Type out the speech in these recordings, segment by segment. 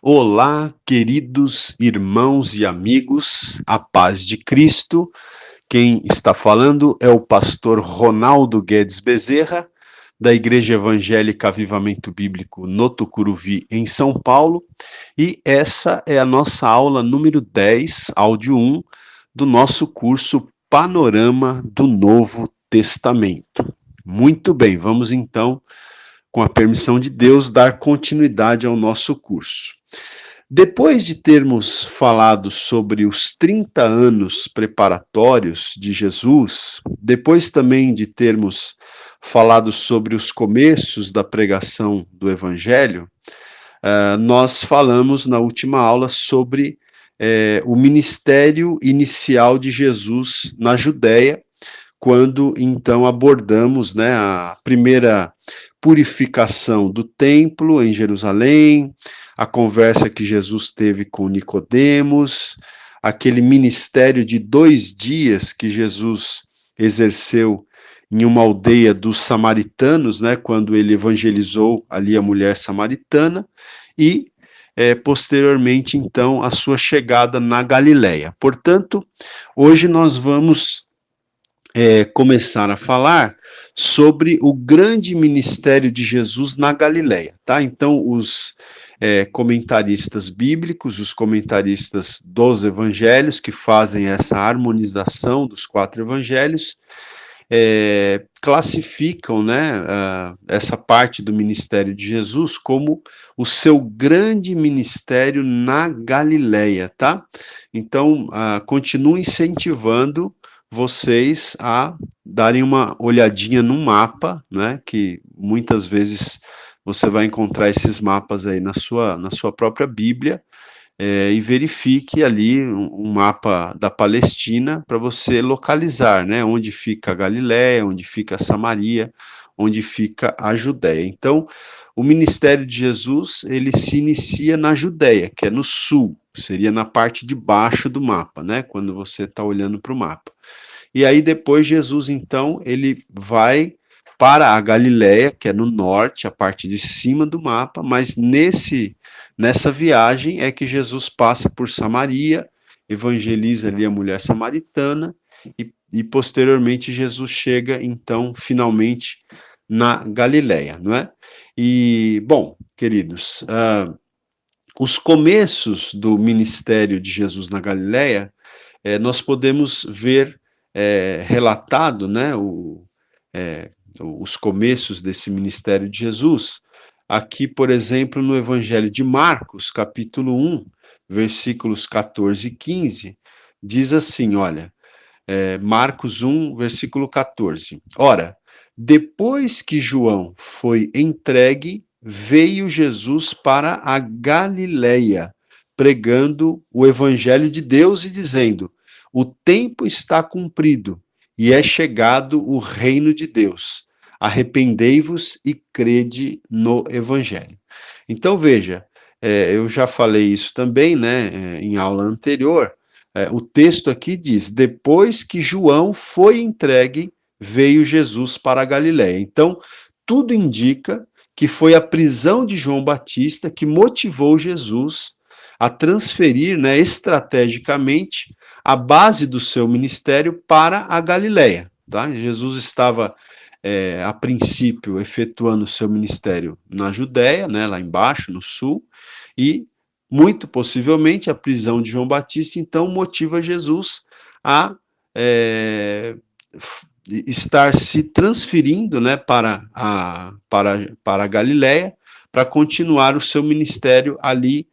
Olá, queridos irmãos e amigos, a paz de Cristo. Quem está falando é o pastor Ronaldo Guedes Bezerra, da Igreja Evangélica Avivamento Bíblico no Tucuruvi, em São Paulo, e essa é a nossa aula número 10, áudio 1, do nosso curso Panorama do Novo Testamento. Muito bem, vamos então, com a permissão de Deus, dar continuidade ao nosso curso. Depois de termos falado sobre os 30 anos preparatórios de Jesus, depois também de termos falado sobre os começos da pregação do Evangelho, nós falamos na última aula sobre o ministério inicial de Jesus na Judéia, quando então abordamos, a primeira purificação do templo em Jerusalém, a conversa que Jesus teve com Nicodemos, aquele ministério de 2 dias que Jesus exerceu em uma aldeia dos samaritanos, quando ele evangelizou ali a mulher samaritana, e posteriormente, então, a sua chegada na Galileia. Portanto, hoje nós vamos começar a falar sobre o grande ministério de Jesus na Galileia, tá? Então, os comentaristas bíblicos, os comentaristas dos evangelhos, que fazem essa harmonização dos 4 evangelhos, classificam, essa parte do ministério de Jesus como o seu grande ministério na Galileia, tá? Então, continuo incentivando vocês a darem uma olhadinha no mapa, que muitas vezes você vai encontrar esses mapas aí na sua própria Bíblia, e verifique ali um mapa da Palestina para você localizar, onde fica a Galiléia, onde fica a Samaria, onde fica a Judéia. Então, o ministério de Jesus, ele se inicia na Judéia, que é no sul, seria na parte de baixo do mapa, quando você está olhando para o mapa. E aí depois Jesus, então, ele vai para a Galiléia, que é no norte, a parte de cima do mapa, mas nessa viagem é que Jesus passa por Samaria, evangeliza ali a mulher samaritana, e posteriormente Jesus chega, então, finalmente, na Galiléia, não é? E, bom, queridos, os começos do ministério de Jesus na Galiléia, nós podemos ver relatado, os começos desse ministério de Jesus, aqui, por exemplo, no Evangelho de Marcos, capítulo 1, versículos 14 e 15, diz assim, olha, Marcos 1, versículo 14, ora, depois que João foi entregue, veio Jesus para a Galileia, pregando o Evangelho de Deus e dizendo, o tempo está cumprido e é chegado o reino de Deus. Arrependei-vos e crede no Evangelho. Então, veja, eu já falei isso também, em aula anterior. O texto aqui diz: depois que João foi entregue, veio Jesus para a Galiléia. Então, tudo indica que foi a prisão de João Batista que motivou Jesus a transferir, estrategicamente, a base do seu ministério para a Galiléia. Tá? Jesus estava, a princípio, efetuando o seu ministério na Judéia, lá embaixo, no sul, e muito possivelmente a prisão de João Batista, então, motiva Jesus a estar se transferindo, para a Galiléia, para continuar o seu ministério ali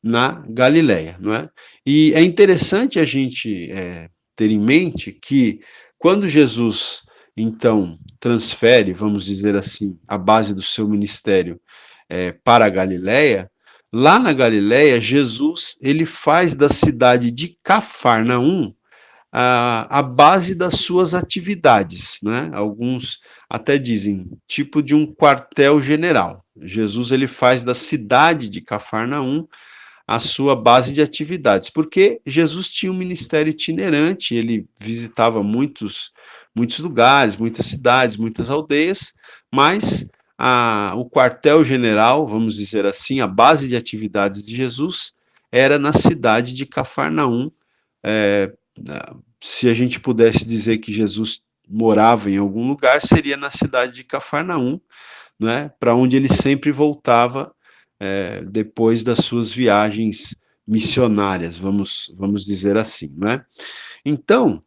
na Galiléia, não é? E é interessante a gente ter em mente que quando Jesus, então, transfere, vamos dizer assim, a base do seu ministério para a Galiléia, lá na Galiléia, Jesus, ele faz da cidade de Cafarnaum a base das suas atividades, Alguns até dizem, tipo de um quartel-general. Jesus, ele faz da cidade de Cafarnaum a sua base de atividades, porque Jesus tinha um ministério itinerante, ele visitava muitos lugares, muitas cidades, muitas aldeias, mas o quartel-general, vamos dizer assim, a base de atividades de Jesus era na cidade de Cafarnaum. É, se a gente pudesse dizer que Jesus morava em algum lugar, seria na cidade de Cafarnaum, né, para onde ele sempre voltava depois das suas viagens missionárias, vamos dizer assim, né? Então,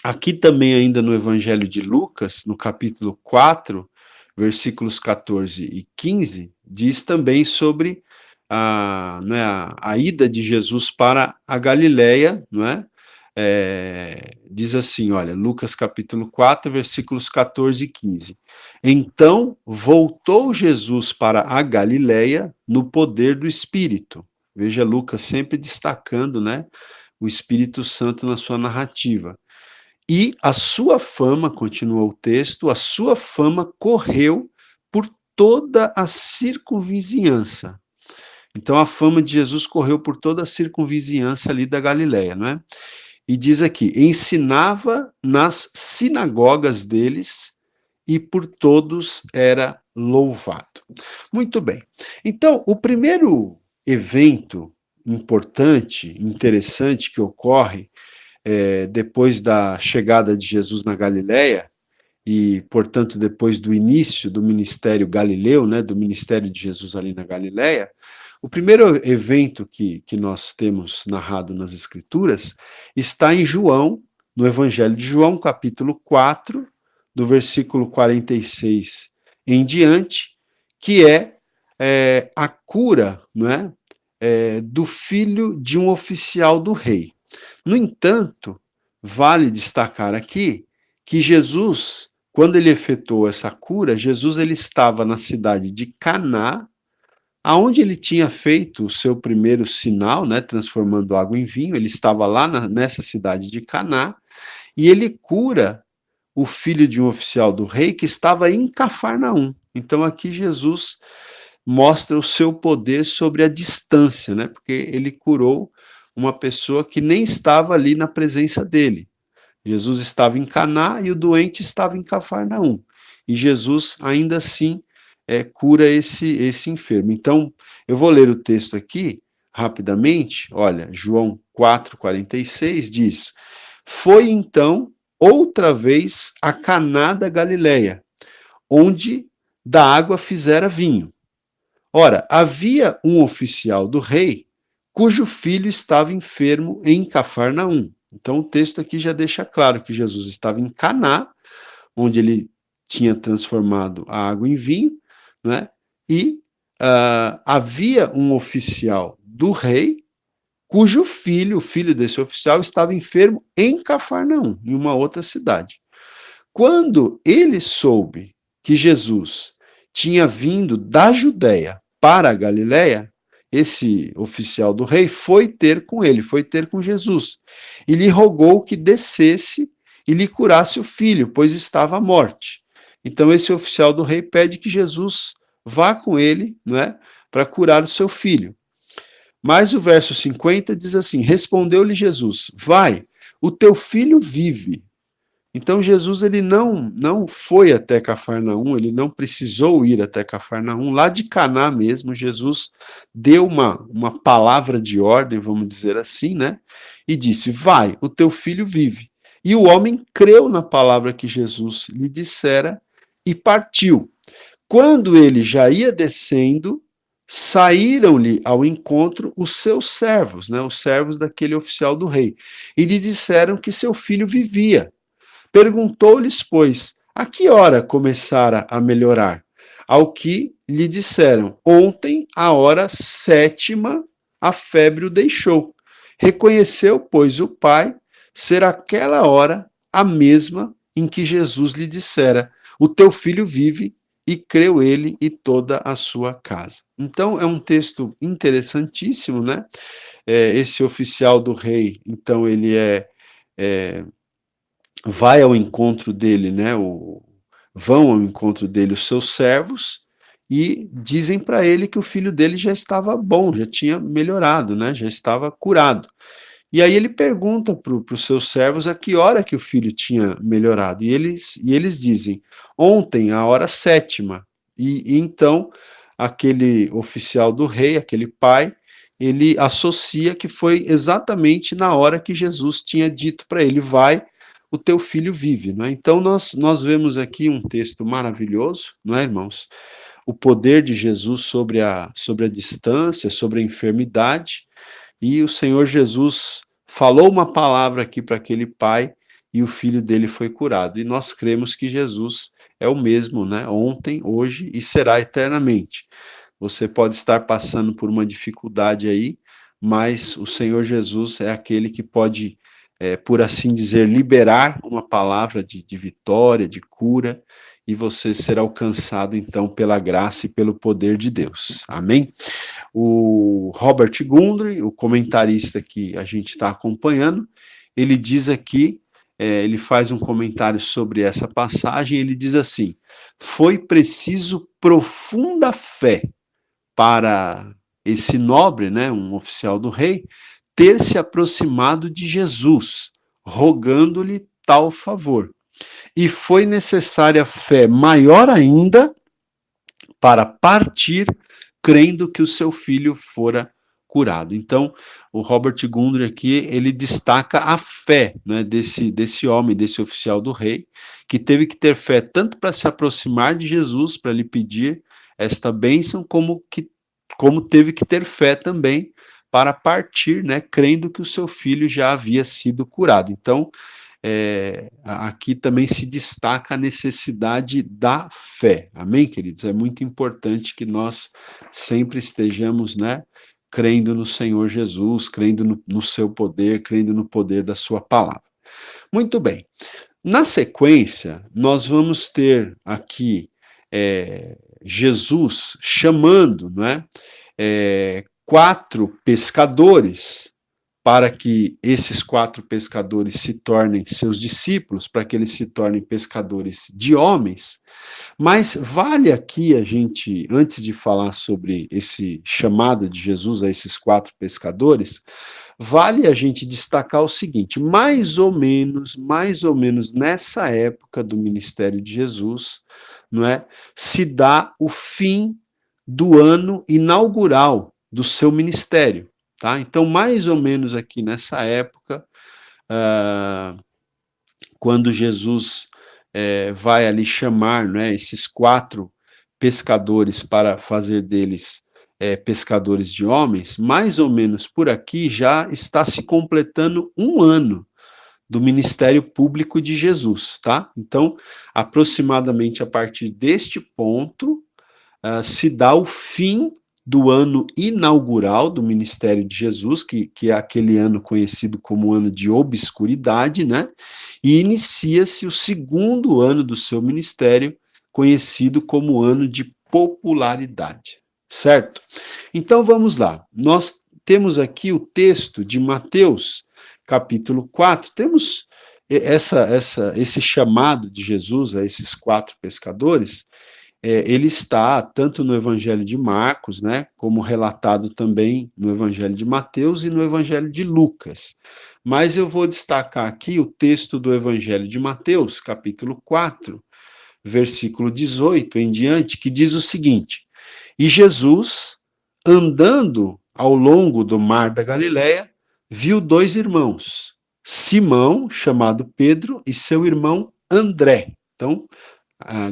aqui também ainda no Evangelho de Lucas, no capítulo 4, versículos 14 e 15, diz também sobre a ida de Jesus para a Galileia, não é? Diz assim, olha, Lucas capítulo 4, versículos 14 e 15. Então voltou Jesus para a Galileia no poder do Espírito. Veja Lucas sempre destacando, né, o Espírito Santo na sua narrativa. E a sua fama, continua o texto, a sua fama correu por toda a circunvizinhança. Então a fama de Jesus correu por toda a circunvizinhança ali da Galileia, não é? E diz aqui: ensinava nas sinagogas deles e por todos era louvado. Muito bem. Então, o primeiro evento importante, interessante que ocorre depois da chegada de Jesus na Galileia e, portanto, depois do início do ministério galileu, né, do ministério de Jesus ali na Galileia, o primeiro evento que nós temos narrado nas Escrituras está em João, no Evangelho de João, capítulo 4, do versículo 46 em diante, que a cura, não é, do filho de um oficial do rei. No entanto, vale destacar aqui que Jesus, quando ele efetuou essa cura, Jesus ele estava na cidade de Caná, aonde ele tinha feito o seu primeiro sinal, né, transformando água em vinho. Ele estava lá nessa cidade de Caná e ele cura o filho de um oficial do rei que estava em Cafarnaum. Então aqui Jesus mostra o seu poder sobre a distância, né? Porque ele curou uma pessoa que nem estava ali na presença dele. Jesus estava em Caná e o doente estava em Cafarnaum. E Jesus ainda assim cura esse enfermo. Então, eu vou ler o texto aqui rapidamente. Olha, João 4:46 diz: Foi então outra vez a Caná da Galileia, onde da água fizera vinho. Ora, havia um oficial do rei cujo filho estava enfermo em Cafarnaum. Então o texto aqui já deixa claro que Jesus estava em Caná, onde ele tinha transformado a água em vinho, né? E havia um oficial do rei cujo filho, o filho desse oficial, estava enfermo em Cafarnaum, em uma outra cidade. Quando ele soube que Jesus tinha vindo da Judéia para a Galiléia, esse oficial do rei foi ter com ele, foi ter com Jesus, e lhe rogou que descesse e lhe curasse o filho, pois estava à morte. Então esse oficial do rei pede que Jesus vá com ele, não é, para curar o seu filho. Mas o verso 50 diz assim: respondeu-lhe Jesus: vai, o teu filho vive. Então Jesus ele não foi até Cafarnaum, ele não precisou ir até Cafarnaum, lá de Caná mesmo, Jesus deu uma palavra de ordem, vamos dizer assim, né? E disse: vai, o teu filho vive. E o homem creu na palavra que Jesus lhe dissera e partiu. Quando ele já ia descendo, saíram-lhe ao encontro os seus servos, né? Os servos daquele oficial do rei, e lhe disseram que seu filho vivia. Perguntou-lhes, pois, a que hora começara a melhorar? Ao que lhe disseram: ontem, à hora 7ª, a febre o deixou. Reconheceu, pois, o pai ser aquela hora a mesma em que Jesus lhe dissera: o teu filho vive, e creu ele e toda a sua casa. Então, é um texto interessantíssimo, né? Esse oficial do rei, então, ele vai ao encontro dele, né? Vão ao encontro dele os seus servos e dizem para ele que o filho dele já estava bom, já tinha melhorado, né? Já estava curado. E aí ele pergunta para os seus servos a que hora que o filho tinha melhorado. E eles dizem, ontem, a hora sétima. E então, aquele oficial do rei, aquele pai, ele associa que foi exatamente na hora que Jesus tinha dito para ele, vai, o teu filho vive. Não é? Então, nós vemos aqui um texto maravilhoso, não é, irmãos? O poder de Jesus sobre a distância, sobre a enfermidade, e o Senhor Jesus falou uma palavra aqui para aquele pai e o filho dele foi curado. E nós cremos que Jesus é o mesmo, né? Ontem, hoje e será eternamente. Você pode estar passando por uma dificuldade aí, mas o Senhor Jesus é aquele que pode, por assim dizer, liberar uma palavra de vitória, de cura, e você será alcançado então pela graça e pelo poder de Deus. Amém? O Robert Gundry, o comentarista que a gente está acompanhando, ele diz aqui, ele faz um comentário sobre essa passagem, ele diz assim, foi preciso profunda fé para esse nobre, né, um oficial do rei, ter se aproximado de Jesus, rogando-lhe tal favor. E foi necessária fé maior ainda para partir crendo que o seu filho fora curado. Então, o Robert Gundry aqui, ele destaca a fé, né, desse homem, desse oficial do rei, que teve que ter fé tanto para se aproximar de Jesus, para lhe pedir esta bênção, como teve que ter fé também para partir, né, crendo que o seu filho já havia sido curado. Então, aqui também se destaca a necessidade da fé. Amém, queridos? É muito importante que nós sempre estejamos, né, crendo no Senhor Jesus, crendo no seu poder, crendo no poder da sua palavra. Muito bem. Na sequência, nós vamos ter aqui Jesus chamando, não é? 4 pescadores para que esses 4 pescadores se tornem seus discípulos, para que eles se tornem pescadores de homens. Mas vale aqui a gente, antes de falar sobre esse chamado de Jesus a esses 4 pescadores, vale a gente destacar o seguinte: mais ou menos nessa época do ministério de Jesus, não é, se dá o fim do ano inaugural do seu ministério. Tá? Então, mais ou menos aqui nessa época, quando Jesus vai ali chamar, né, esses 4 pescadores para fazer deles pescadores de homens, mais ou menos por aqui já está se completando um ano do ministério público de Jesus, tá? Então, aproximadamente a partir deste ponto, se dá o fim do ano inaugural do ministério de Jesus, que é aquele ano conhecido como ano de obscuridade, né? E inicia-se o segundo ano do seu ministério, conhecido como ano de popularidade, certo? Então vamos lá. Nós temos aqui o texto de Mateus, capítulo 4, temos esse chamado de Jesus a esses 4 pescadores. Ele está tanto no Evangelho de Marcos, né, como relatado também no Evangelho de Mateus e no Evangelho de Lucas. Mas eu vou destacar aqui o texto do Evangelho de Mateus, capítulo 4, versículo 18 em diante, que diz o seguinte: E Jesus, andando ao longo do mar da Galileia, viu 2 irmãos, Simão, chamado Pedro, e seu irmão André. Então,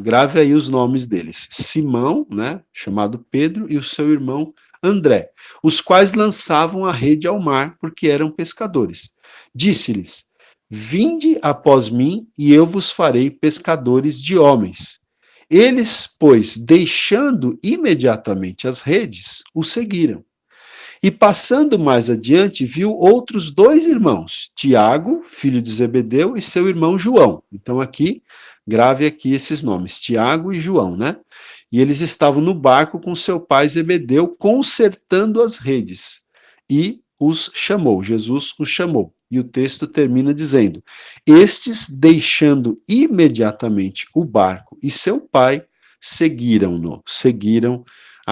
grave aí os nomes deles: Simão, né, chamado Pedro, e o seu irmão André, os quais lançavam a rede ao mar, porque eram pescadores. Disse-lhes: Vinde após mim, e eu vos farei pescadores de homens. Eles, pois, deixando imediatamente as redes, o seguiram. E passando mais adiante, viu outros 2 irmãos, Tiago, filho de Zebedeu, e seu irmão João. Então grave aqui esses nomes, Tiago e João, né? E eles estavam no barco com seu pai Zebedeu, consertando as redes. E os chamou, Jesus os chamou. E o texto termina dizendo: Estes, deixando imediatamente o barco e seu pai, seguiram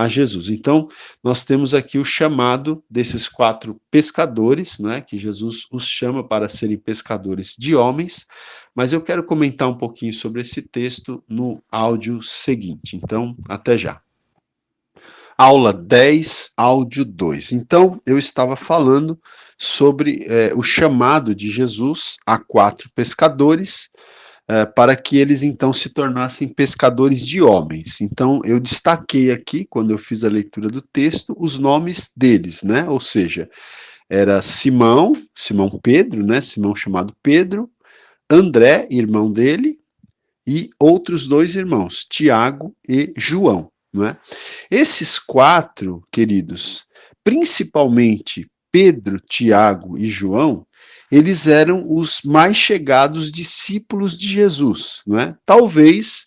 a Jesus. Então, nós temos aqui o chamado desses 4 pescadores, né, que Jesus os chama para serem pescadores de homens, mas eu quero comentar um pouquinho sobre esse texto no áudio seguinte. Então, até já. Aula 10, áudio 2. Então, eu estava falando sobre o chamado de Jesus a 4 pescadores, para que eles então se tornassem pescadores de homens. Então, eu destaquei aqui, quando eu fiz a leitura do texto, os nomes deles, né? Ou seja, era Simão, Simão Pedro, né? Simão chamado Pedro, André, irmão dele, e outros 2 irmãos, Tiago e João, não é? Esses 4, queridos, principalmente Pedro, Tiago e João, eles eram os mais chegados discípulos de Jesus, não é? Talvez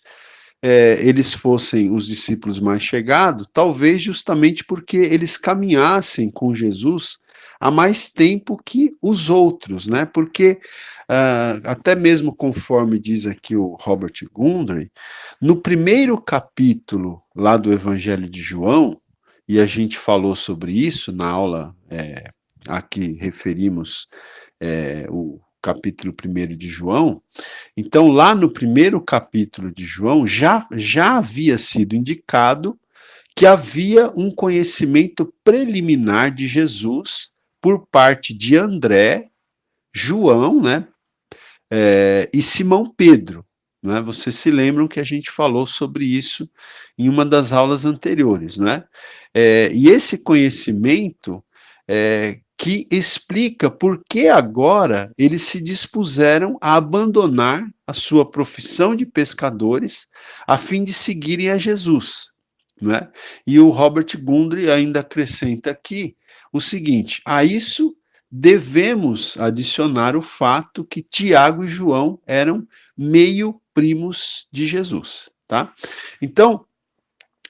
eles fossem os discípulos mais chegados, talvez justamente porque eles caminhassem com Jesus há mais tempo que os outros, né? Porque até mesmo conforme diz aqui o Robert Gundry, no primeiro capítulo lá do Evangelho de João, e a gente falou sobre isso na aula a que referimos o capítulo 1 de João, então lá no primeiro capítulo de João já havia sido indicado que havia um conhecimento preliminar de Jesus por parte de André, João, né, e Simão Pedro. Né? Vocês se lembram que a gente falou sobre isso em uma das aulas anteriores, né? E esse conhecimento que explica por que agora eles se dispuseram a abandonar a sua profissão de pescadores a fim de seguirem a Jesus. Né? E o Robert Gundry ainda acrescenta aqui o seguinte: a isso devemos adicionar o fato que Tiago e João eram meio primos de Jesus, tá? Então,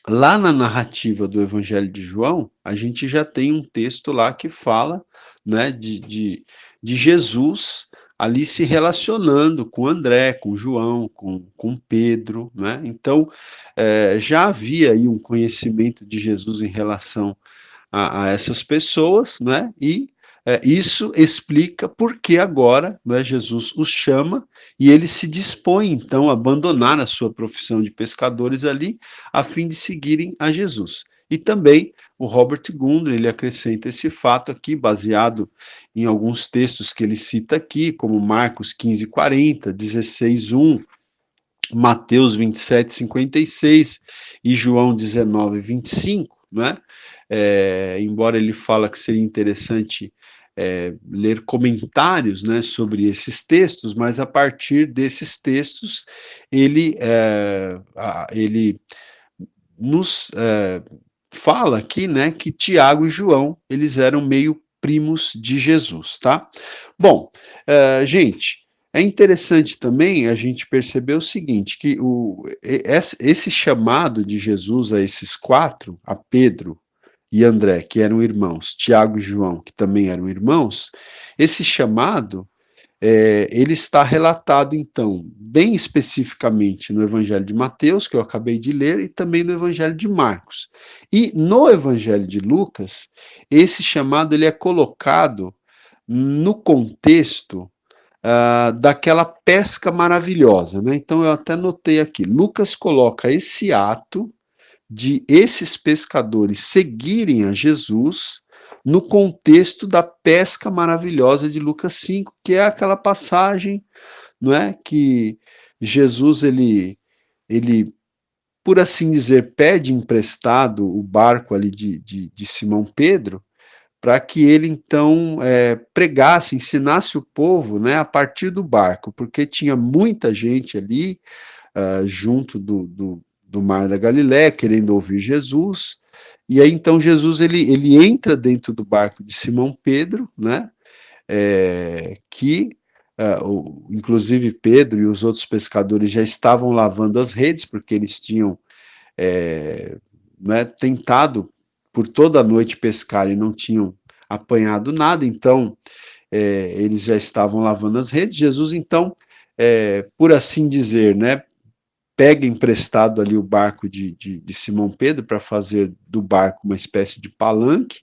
lá na narrativa do Evangelho de João, a gente já tem um texto lá que fala, né, de Jesus ali se relacionando com André, com João, com Pedro, né? Então, já havia aí um conhecimento de Jesus em relação a essas pessoas, né? E isso explica por que agora, né, Jesus os chama e ele se dispõe então a abandonar a sua profissão de pescadores ali, a fim de seguirem a Jesus. E também o Robert Gundry ele acrescenta esse fato aqui, baseado em alguns textos que ele cita aqui, como Marcos 15:40, 16:1, Mateus 27:56 e João 19:25, né? Embora ele fala que seria interessante ler comentários, né, sobre esses textos, mas a partir desses textos ele nos fala aqui, né, que Tiago e João eles eram meio primos de Jesus, tá? Bom, gente, é interessante também a gente perceber o seguinte, que esse chamado de Jesus a esses 4, a Pedro e André, que eram irmãos, Tiago e João, que também eram irmãos, esse chamado, ele está relatado, então, bem especificamente no Evangelho de Mateus, que eu acabei de ler, e também no Evangelho de Marcos. E no Evangelho de Lucas, esse chamado ele é colocado no contexto daquela pesca maravilhosa, né? Então eu até notei aqui, Lucas coloca esse ato de esses pescadores seguirem a Jesus no contexto da pesca maravilhosa de Lucas 5, que é aquela passagem, não é, que Jesus ele por assim dizer pede emprestado o barco ali de Simão Pedro para que ele então pregasse, ensinasse o povo, né, a partir do barco, porque tinha muita gente ali junto do Mar da Galiléia querendo ouvir Jesus, e aí então Jesus ele entra dentro do barco de Simão Pedro, né, que inclusive Pedro e os outros pescadores já estavam lavando as redes, porque eles tinham né, tentado por toda a noite pescar e não tinham apanhado nada, então eles já estavam lavando as redes. Jesus, então, por assim dizer, né, pega emprestado ali o barco de Simão Pedro para fazer do barco uma espécie de palanque,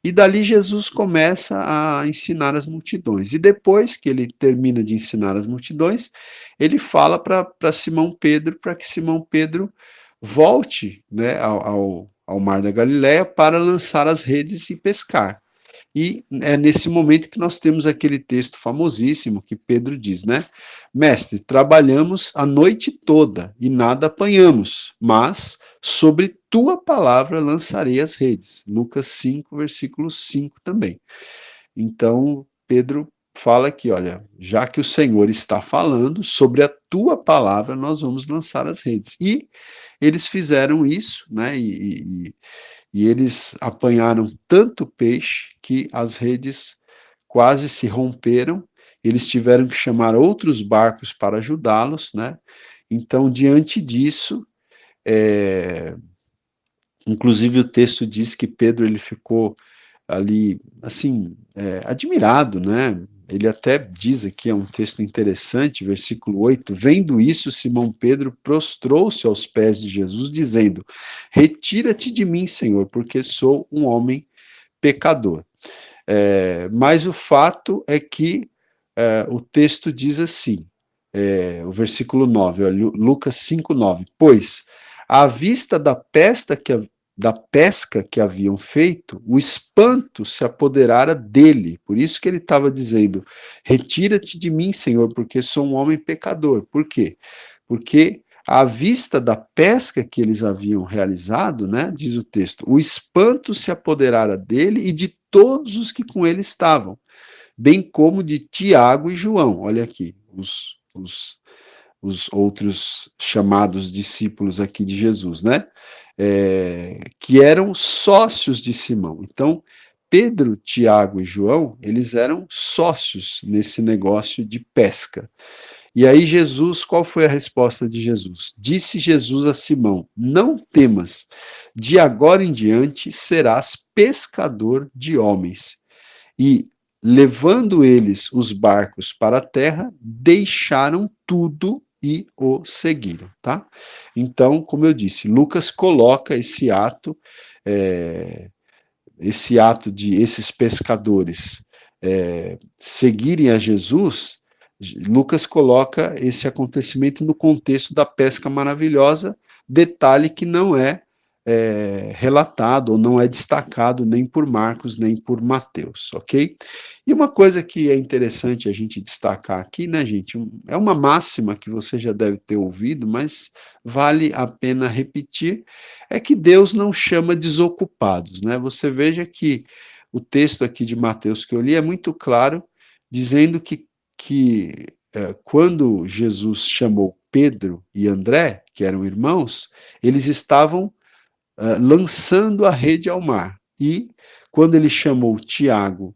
e dali Jesus começa a ensinar as multidões. E depois que ele termina de ensinar as multidões, ele fala para Simão Pedro, para que Simão Pedro volte, né, ao mar da Galileia para lançar as redes e pescar. E é nesse momento que nós temos aquele texto famosíssimo que Pedro diz, né? Mestre, trabalhamos a noite toda e nada apanhamos, mas sobre tua palavra lançarei as redes. Lucas 5, versículo 5 também. Então, Pedro fala aqui, olha, já que o Senhor está falando, sobre a tua palavra nós vamos lançar as redes. E eles fizeram isso, né? E eles apanharam tanto peixe que as redes quase se romperam. Eles tiveram que chamar outros barcos para ajudá-los, né? Então, diante disso, inclusive o texto diz que Pedro ele ficou ali, assim, admirado, né? Ele até diz aqui, é um texto interessante, versículo 8, vendo isso, Simão Pedro prostrou-se aos pés de Jesus, dizendo, retira-te de mim, Senhor, porque sou um homem pecador. Mas o fato é que o texto diz assim, o versículo 9, Lucas 5, 9, pois, à vista da pesca que haviam feito, o espanto se apoderara dele. Por isso que ele estava dizendo, retira-te de mim, Senhor, porque sou um homem pecador. Por quê? Porque à vista da pesca que eles haviam realizado, né, diz o texto, o espanto se apoderara dele e de todos os que com ele estavam, bem como de Tiago e João. Olha aqui, os outros chamados discípulos aqui de Jesus, né? Que eram sócios de Simão. Então, Pedro, Tiago e João, eles eram sócios nesse negócio de pesca. E aí Jesus, qual foi a resposta de Jesus? Disse Jesus a Simão, não temas, de agora em diante serás pescador de homens. E, levando eles os barcos para a terra, deixaram tudo e o seguiram, tá? Então, como eu disse, Lucas coloca esse ato de esses pescadores seguirem a Jesus, Lucas coloca esse acontecimento no contexto da pesca maravilhosa, detalhe que não é relatado ou não é destacado nem por Marcos nem por Mateus, ok? E uma coisa que é interessante a gente destacar aqui, né, gente, é uma máxima que você já deve ter ouvido, mas vale a pena repetir, é que Deus não chama desocupados, né? Você veja que o texto aqui de Mateus que eu li é muito claro, dizendo que quando Jesus chamou Pedro e André, que eram irmãos, eles estavam lançando a rede ao mar. E quando ele chamou Tiago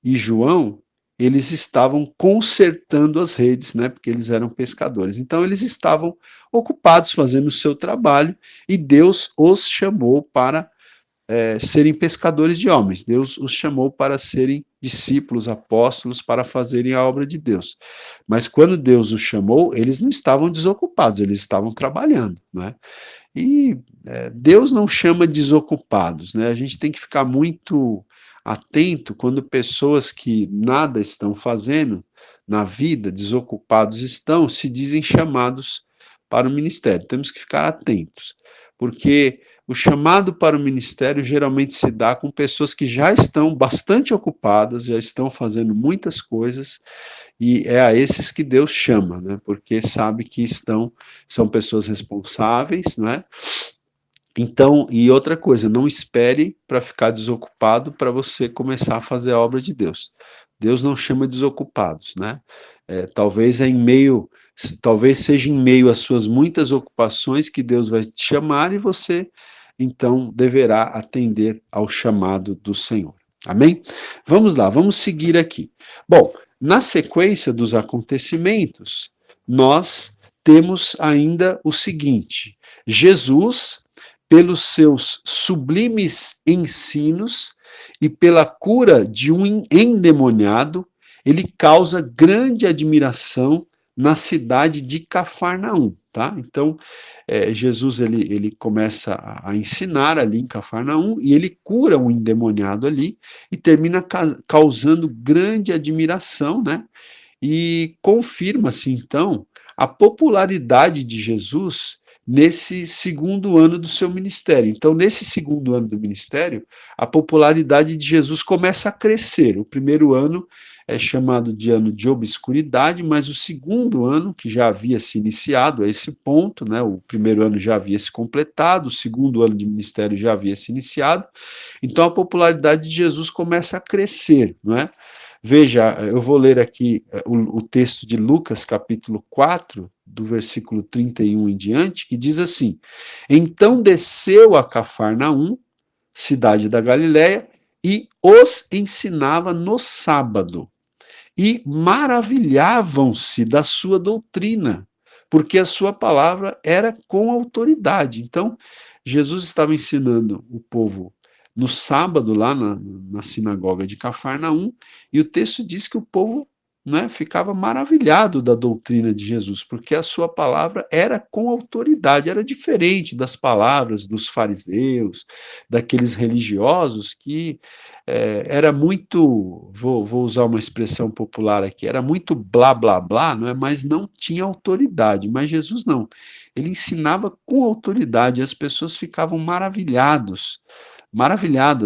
e João, eles estavam consertando as redes, né? Porque eles eram pescadores. Então eles estavam ocupados fazendo o seu trabalho e Deus os chamou para serem pescadores de homens. Deus os chamou para serem discípulos, apóstolos, para fazerem a obra de Deus. Mas quando Deus os chamou, eles não estavam desocupados, eles estavam trabalhando, né? E Deus não chama desocupados, né? A gente tem que ficar muito atento quando pessoas que nada estão fazendo na vida, desocupados estão, se dizem chamados para o ministério. Temos que ficar atentos, porque o chamado para o ministério geralmente se dá com pessoas que já estão bastante ocupadas, já estão fazendo muitas coisas, e é a esses que Deus chama, né? Porque sabe que são pessoas responsáveis, né? Então, e outra coisa, não espere para ficar desocupado para você começar a fazer a obra de Deus. Deus não chama desocupados, né? Talvez seja em meio às suas muitas ocupações que Deus vai te chamar e você, então, deverá atender ao chamado do Senhor. Amém? Vamos lá, vamos seguir aqui. Bom, na sequência dos acontecimentos, nós temos ainda o seguinte: Jesus, pelos seus sublimes ensinos e pela cura de um endemoniado, ele causa grande admiração na cidade de Cafarnaum, tá? Então, Jesus ele começa a ensinar ali em Cafarnaum e ele cura um endemoniado ali e termina causando grande admiração, né? E confirma-se, então, a popularidade de Jesus nesse segundo ano do seu ministério. Então, nesse segundo ano do ministério, a popularidade de Jesus começa a crescer. O primeiro ano é chamado de ano de obscuridade, mas o segundo ano, que já havia se iniciado a esse ponto, né, o primeiro ano já havia se completado, o segundo ano de ministério já havia se iniciado, então a popularidade de Jesus começa a crescer, não é? Veja, eu vou ler aqui o texto de Lucas, capítulo 4, do versículo 31 em diante, que diz assim: Então desceu a Cafarnaum, cidade da Galiléia, e os ensinava no sábado. E maravilhavam-se da sua doutrina, porque a sua palavra era com autoridade. Então, Jesus estava ensinando o povo no sábado, lá na sinagoga de Cafarnaum, e o texto diz que o povo, né, ficava maravilhado da doutrina de Jesus, porque a sua palavra era com autoridade, era diferente das palavras dos fariseus, daqueles religiosos que era muito, vou usar uma expressão popular aqui, era muito blá blá blá, não é? Mas não tinha autoridade. Mas Jesus não. Ele ensinava com autoridade, e as pessoas ficavam maravilhadas,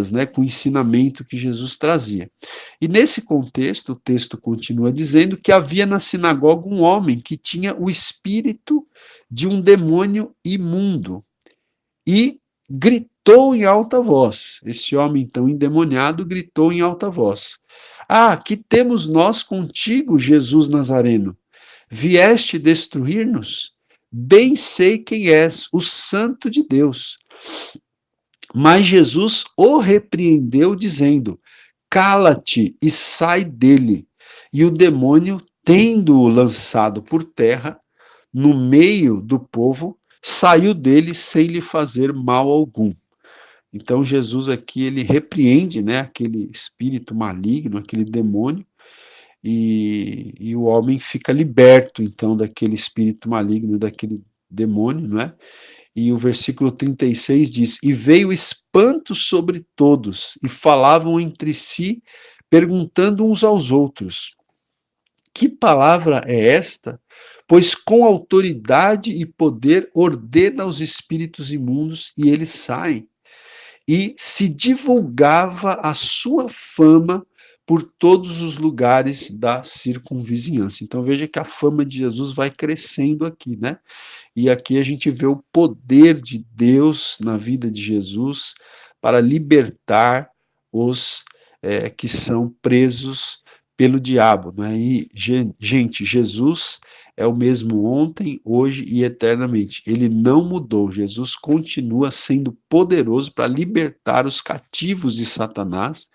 né, com o ensinamento que Jesus trazia. E nesse contexto, o texto continua dizendo que havia na sinagoga um homem que tinha o espírito de um demônio imundo e gritou em alta voz. Esse homem, então, endemoniado, gritou em alta voz: Ah, que temos nós contigo, Jesus Nazareno? Vieste destruir-nos? Bem sei quem és, o Santo de Deus. Mas Jesus o repreendeu, dizendo: Cala-te e sai dele. E o demônio, tendo-o lançado por terra, no meio do povo, saiu dele sem lhe fazer mal algum. Então Jesus aqui ele repreende, né, aquele espírito maligno, aquele demônio, e o homem fica liberto então daquele espírito maligno, daquele demônio, não é? E o versículo 36 diz: E veio espanto sobre todos, e falavam entre si, perguntando uns aos outros: Que palavra é esta? Pois com autoridade e poder ordena aos espíritos imundos e eles saem. E se divulgava a sua fama por todos os lugares da circunvizinhança. Então veja que a fama de Jesus vai crescendo aqui, né? E aqui a gente vê o poder de Deus na vida de Jesus para libertar os que são presos pelo diabo. Né? E, gente, Jesus é o mesmo ontem, hoje e eternamente. Ele não mudou. Jesus continua sendo poderoso para libertar os cativos de Satanás.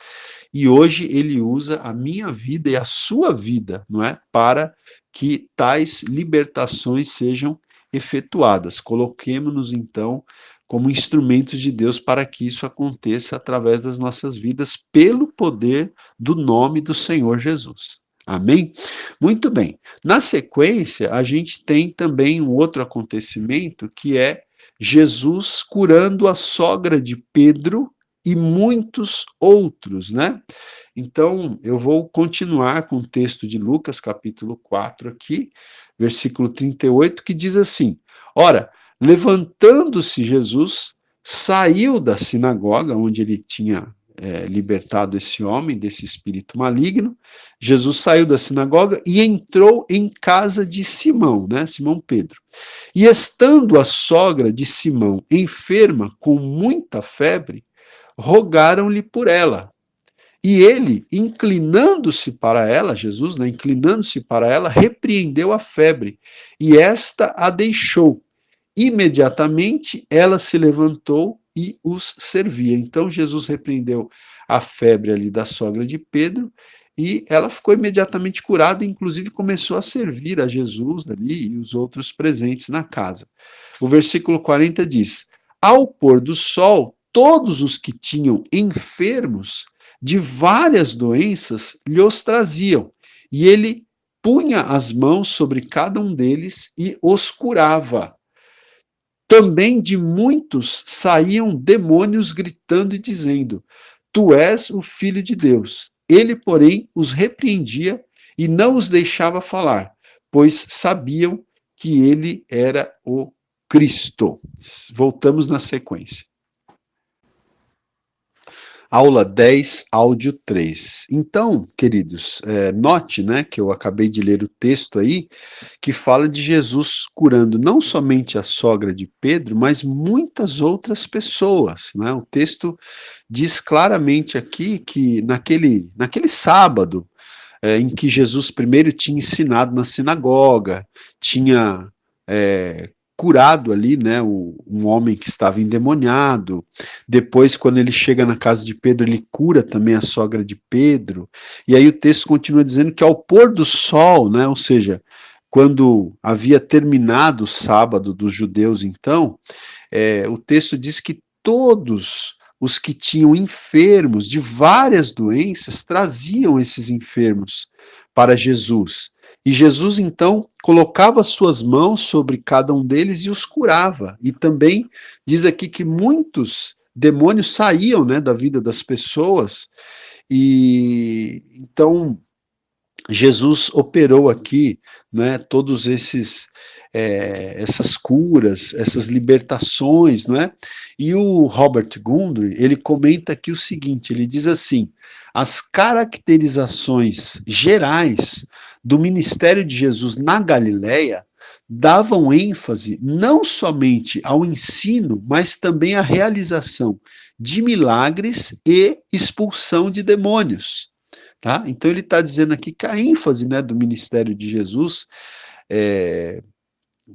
E hoje ele usa a minha vida e a sua vida, não é, para que tais libertações sejam efetuadas. Coloquemos-nos, então, como instrumentos de Deus para que isso aconteça através das nossas vidas, pelo poder do nome do Senhor Jesus. Amém? Muito bem. Na sequência, a gente tem também um outro acontecimento que é Jesus curando a sogra de Pedro e muitos outros, né? Então, eu vou continuar com o texto de Lucas, capítulo 4 aqui, versículo 38, que diz assim: Ora, levantando-se Jesus, saiu da sinagoga onde ele tinha libertado esse homem desse espírito maligno. Jesus saiu da sinagoga e entrou em casa de Simão, né? Simão Pedro. E estando a sogra de Simão enferma com muita febre, rogaram-lhe por ela. E ele, inclinando-se para ela, Jesus, né, inclinando-se para ela, repreendeu a febre, e esta a deixou. Imediatamente ela se levantou e os servia. Então Jesus repreendeu a febre ali da sogra de Pedro, e ela ficou imediatamente curada, e inclusive começou a servir a Jesus ali e os outros presentes na casa. O versículo 40 diz: Ao pôr do sol, todos os que tinham enfermos de várias doenças lhe os traziam, e ele punha as mãos sobre cada um deles e os curava. Também de muitos saíam demônios gritando e dizendo: Tu és o Filho de Deus. Ele, porém, os repreendia e não os deixava falar, pois sabiam que ele era o Cristo. Voltamos na sequência. Aula 10, áudio 3. Então, queridos, note, né, que eu acabei de ler o texto aí, que fala de Jesus curando não somente a sogra de Pedro, mas muitas outras pessoas, né? O texto diz claramente aqui que naquele sábado, em que Jesus primeiro tinha ensinado na sinagoga, tinha curado ali, né, um homem que estava endemoniado. Depois, quando ele chega na casa de Pedro, ele cura também a sogra de Pedro. E aí o texto continua dizendo que ao pôr do sol, né, ou seja, quando havia terminado o sábado dos judeus, então, o texto diz que todos os que tinham enfermos de várias doenças traziam esses enfermos para Jesus. E Jesus, então, colocava suas mãos sobre cada um deles e os curava. E também diz aqui que muitos demônios saíam, né, da vida das pessoas. E então Jesus operou aqui, né, todos essas curas, essas libertações, não é? E o Robert Gundry, ele comenta aqui o seguinte, ele diz assim: as caracterizações gerais do ministério de Jesus na Galileia davam ênfase não somente ao ensino, mas também à realização de milagres e expulsão de demônios. Tá? Então ele está dizendo aqui que a ênfase, né, do ministério de Jesus,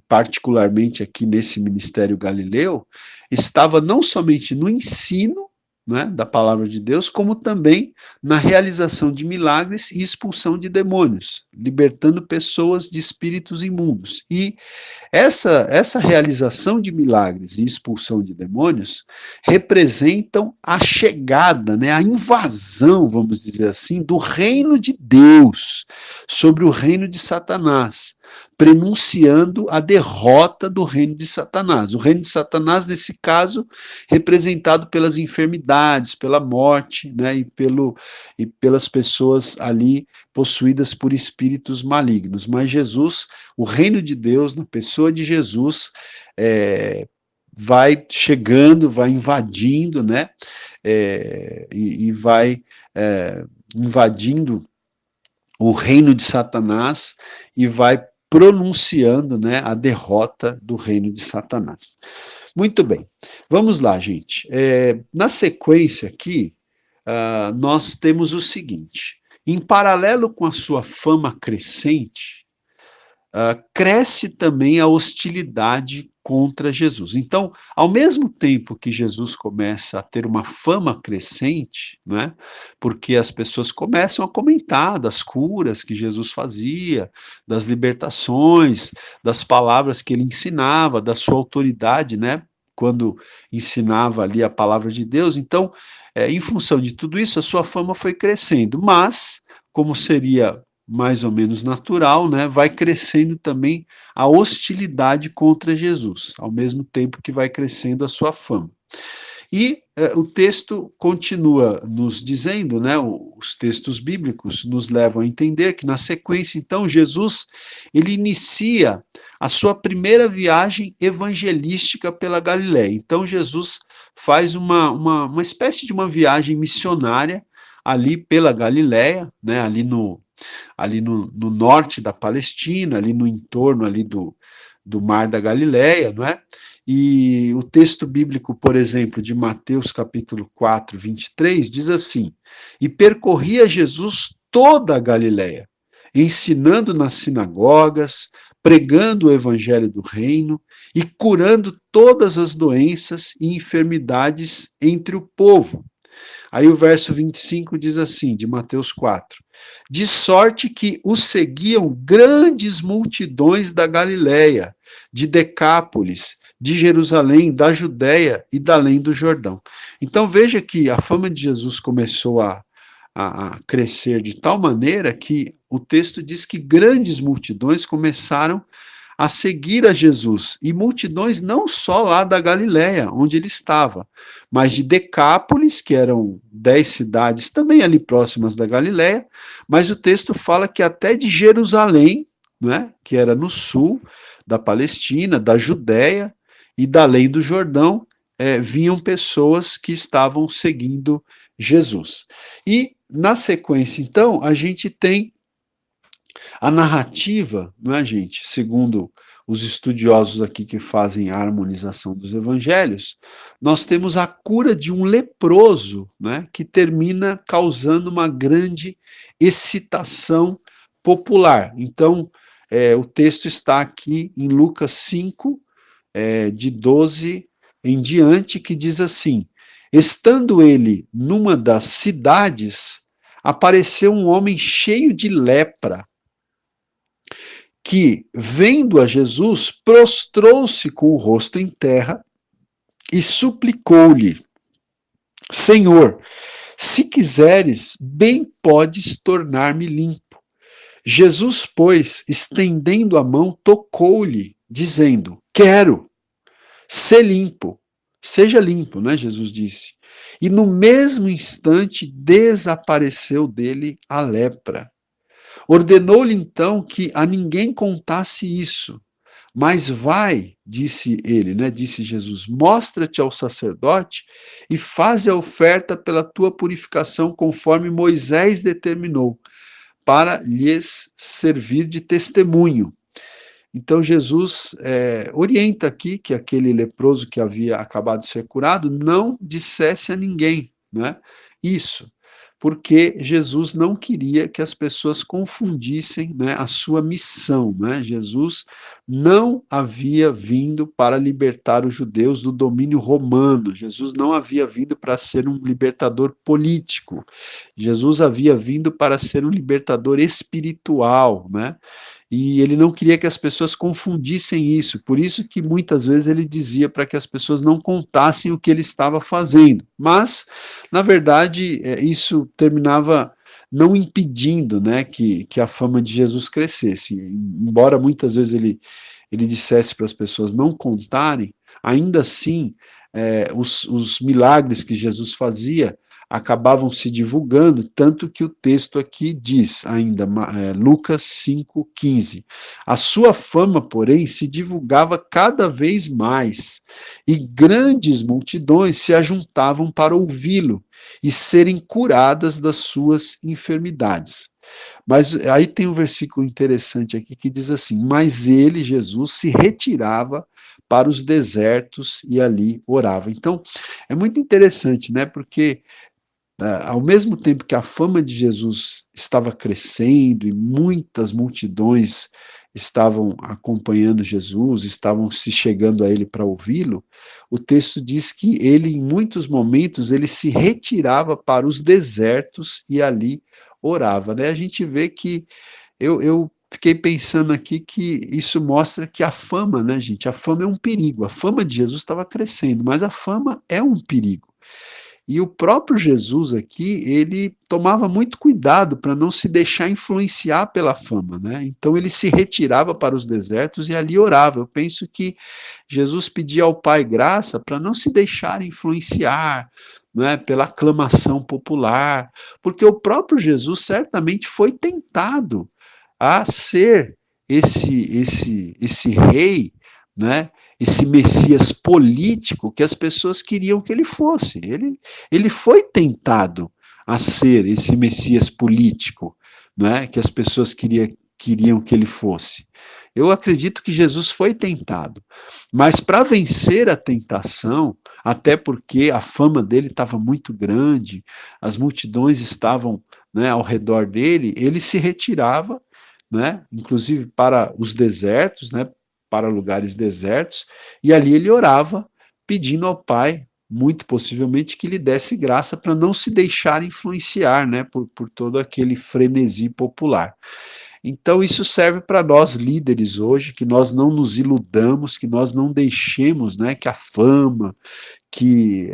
particularmente aqui nesse ministério galileu, estava não somente no ensino, né, da palavra de Deus, como também na realização de milagres e expulsão de demônios, libertando pessoas de espíritos imundos. E essa realização de milagres e expulsão de demônios representam a chegada, né, a invasão, vamos dizer assim, do reino de Deus sobre o reino de Satanás, prenunciando a derrota do reino de Satanás. O reino de Satanás, nesse caso, representado pelas enfermidades, pela morte, né, e pelas pessoas ali possuídas por espíritos malignos. Mas Jesus, o reino de Deus, na pessoa de Jesus, vai chegando, vai invadindo, né, e vai invadindo o reino de Satanás e vai pronunciando, né, a derrota do reino de Satanás. Muito bem, vamos lá, gente. Na sequência aqui, nós temos o seguinte: em paralelo com a sua fama crescente, cresce também a hostilidade contra Jesus. Então, ao mesmo tempo que Jesus começa a ter uma fama crescente, né, porque as pessoas começam a comentar das curas que Jesus fazia, das libertações, das palavras que ele ensinava, da sua autoridade, né, quando ensinava ali a palavra de Deus. Então, em função de tudo isso, a sua fama foi crescendo, mas, como seria mais ou menos natural, né, vai crescendo também a hostilidade contra Jesus, ao mesmo tempo que vai crescendo a sua fama. E o texto continua nos dizendo, né, os textos bíblicos nos levam a entender que na sequência, então, Jesus, ele inicia a sua primeira viagem evangelística pela Galiléia. Então, Jesus faz uma espécie de uma viagem missionária ali pela Galiléia, né, ali no norte da Palestina, ali no entorno ali do Mar da Galileia, não é? E o texto bíblico, por exemplo, de Mateus capítulo 4, 23, diz assim: e percorria Jesus toda a Galileia, ensinando nas sinagogas, pregando o evangelho do reino e curando todas as doenças e enfermidades entre o povo. Aí o verso 25 diz assim, de Mateus 4: de sorte que o seguiam grandes multidões da Galiléia, de Decápolis, de Jerusalém, da Judéia e da além do Jordão. Então veja que a fama de Jesus começou a a crescer de tal maneira que o texto diz que grandes multidões começaram a seguir a Jesus, e multidões não só lá da Galiléia, onde ele estava, mas de Decápolis, que eram 10 cidades também ali próximas da Galiléia, mas o texto fala que até de Jerusalém, né, que era no sul da Palestina, da Judéia e da além do Jordão, vinham pessoas que estavam seguindo Jesus. E, na sequência, então, a gente tem a narrativa, não é, gente? Segundo os estudiosos aqui que fazem a harmonização dos evangelhos, nós temos a cura de um leproso, né, que termina causando uma grande excitação popular. Então, o texto está aqui em Lucas 5, de 12 em diante, que diz assim: estando ele numa das cidades, apareceu um homem cheio de lepra, que, vendo a Jesus, prostrou-se com o rosto em terra e suplicou-lhe: Senhor, se quiseres, bem podes tornar-me limpo. Jesus, pois, estendendo a mão, tocou-lhe, dizendo: Quero, ser limpo. Seja limpo, né? Jesus disse. E no mesmo instante desapareceu dele a lepra. Ordenou-lhe então que a ninguém contasse isso. Mas vai, disse ele, né? Disse Jesus, mostra-te ao sacerdote e faze a oferta pela tua purificação, conforme Moisés determinou, para lhes servir de testemunho. Então Jesus orienta aqui que aquele leproso que havia acabado de ser curado não dissesse a ninguém, né? Isso, porque Jesus não queria que as pessoas confundissem, né, a sua missão, né? Jesus não havia vindo para libertar os judeus do domínio romano. Jesus não havia vindo para ser um libertador político. Jesus havia vindo para ser um libertador espiritual, né? E ele não queria que as pessoas confundissem isso, por isso que muitas vezes ele dizia para que as pessoas não contassem o que ele estava fazendo. Mas, na verdade, isso terminava não impedindo, né, que a fama de Jesus crescesse. Embora muitas vezes ele dissesse para as pessoas não contarem, ainda assim, os milagres que Jesus fazia acabavam se divulgando, tanto que o texto aqui diz ainda, Lucas 5,15, a sua fama, porém, se divulgava cada vez mais, e grandes multidões se ajuntavam para ouvi-lo e serem curadas das suas enfermidades. Mas aí tem um versículo interessante aqui que diz assim, mas ele, Jesus, se retirava para os desertos e ali orava. Então, é muito interessante, né, porque ao mesmo tempo que a fama de Jesus estava crescendo e muitas multidões estavam acompanhando Jesus, estavam se chegando a ele para ouvi-lo, o texto diz que ele, em muitos momentos, ele se retirava para os desertos e ali orava. Né? A gente vê que eu fiquei pensando aqui que isso mostra que a fama, né, gente? A fama é um perigo. A fama de Jesus estava crescendo, mas a fama é um perigo. E o próprio Jesus aqui, ele tomava muito cuidado para não se deixar influenciar pela fama, né? Então ele se retirava para os desertos e ali orava. Eu penso que Jesus pedia ao Pai graça para não se deixar influenciar, né, pela aclamação popular, porque o próprio Jesus certamente foi tentado a ser esse rei, né? Esse Messias político que as pessoas queriam que ele fosse. Ele foi tentado a ser esse Messias político, né, que as pessoas queriam que ele fosse. Eu acredito que Jesus foi tentado, mas para vencer a tentação, até porque a fama dele estava muito grande, as multidões estavam, né, ao redor dele, ele se retirava, né, inclusive para os desertos, né, para lugares desertos, e ali ele orava, pedindo ao Pai, muito possivelmente, que lhe desse graça para não se deixar influenciar, né, por todo aquele frenesi popular. Então, isso serve para nós líderes hoje, que nós não nos iludamos, que nós não deixemos, né, que a fama, que